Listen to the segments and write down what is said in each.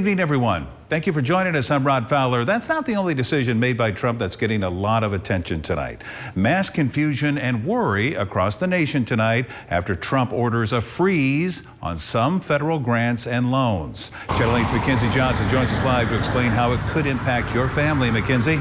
Good evening, everyone. Thank you for joining us. I'm Rod Fowler. That's not the only decision made by Trump that's getting a lot of attention tonight. Mass confusion and worry across the nation tonight after Trump orders a freeze on some federal grants and loans. Channel 8's Mackenzie Johnson joins us live to explain how it could impact your family. Mackenzie.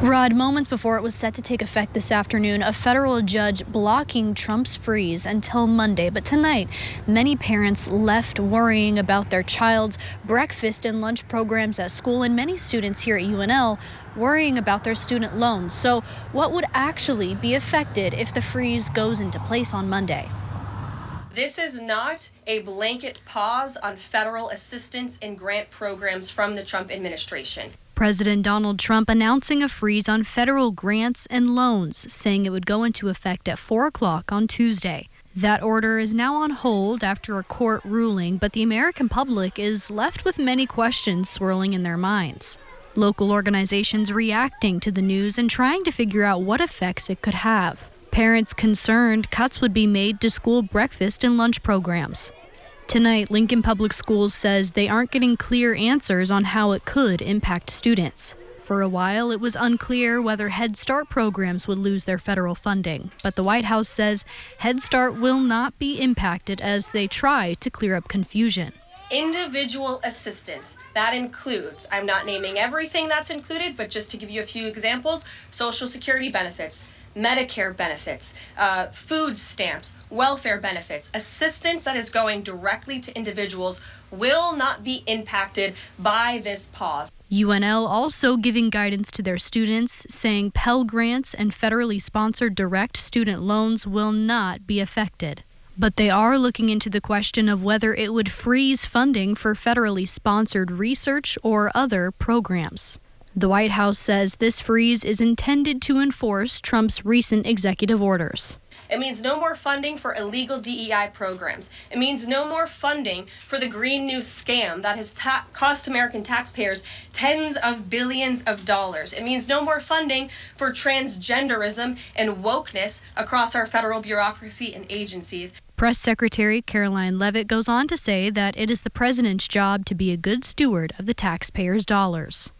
Rod, moments before it was set to take effect this afternoon, a federal judge blocking Trump's freeze until Monday. But tonight, many parents left worrying about their child's breakfast and lunch programs at school, and many students here at UNL worrying about their student loans. So what would actually be affected if the freeze goes into place on Monday? This is not a blanket pause on federal assistance and grant programs from the Trump administration. President Donald Trump announcing a freeze on federal grants and loans, saying it would go into effect at 4 o'clock on Tuesday. That order is now on hold after a court ruling, but the American public is left with many questions swirling in their minds. Local organizations reacting to the news and trying to figure out what effects it could have. Parents concerned cuts would be made to school breakfast and lunch programs. Tonight, Lincoln Public Schools says they aren't getting clear answers on how it could impact students. For a while, it was unclear whether Head Start programs would lose their federal funding, but the White House says Head Start will not be impacted as they try to clear up confusion. Individual assistance, that includes, I'm not naming everything that's included, but just to give you a few examples, Social Security benefits, Medicare benefits, food stamps, welfare benefits, assistance that is going directly to individuals will not be impacted by this pause. UNL also giving guidance to their students, saying Pell Grants and federally sponsored direct student loans will not be affected. But they are looking into the question of whether it would freeze funding for federally sponsored research or other programs. The White House says this freeze is intended to enforce Trump's recent executive orders. It means no more funding for illegal DEI programs. It means no more funding for the Green New scam that has cost American taxpayers tens of billions of dollars. It means no more funding for transgenderism and wokeness across our federal bureaucracy and agencies. Press Secretary Caroline Leavitt goes on to say that it is the president's job to be a good steward of the taxpayers' dollars.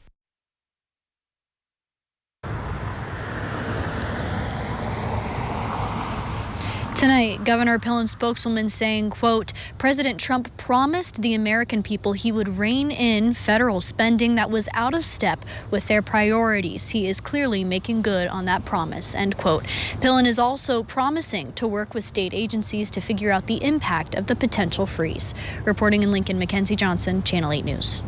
Tonight, Governor Pillen's spokeswoman saying, quote, President Trump promised the American people he would rein in federal spending that was out of step with their priorities. He is clearly making good on that promise, end quote. Pillen is also promising to work with state agencies to figure out the impact of the potential freeze. Reporting in Lincoln, Mackenzie Johnson, Channel 8 News.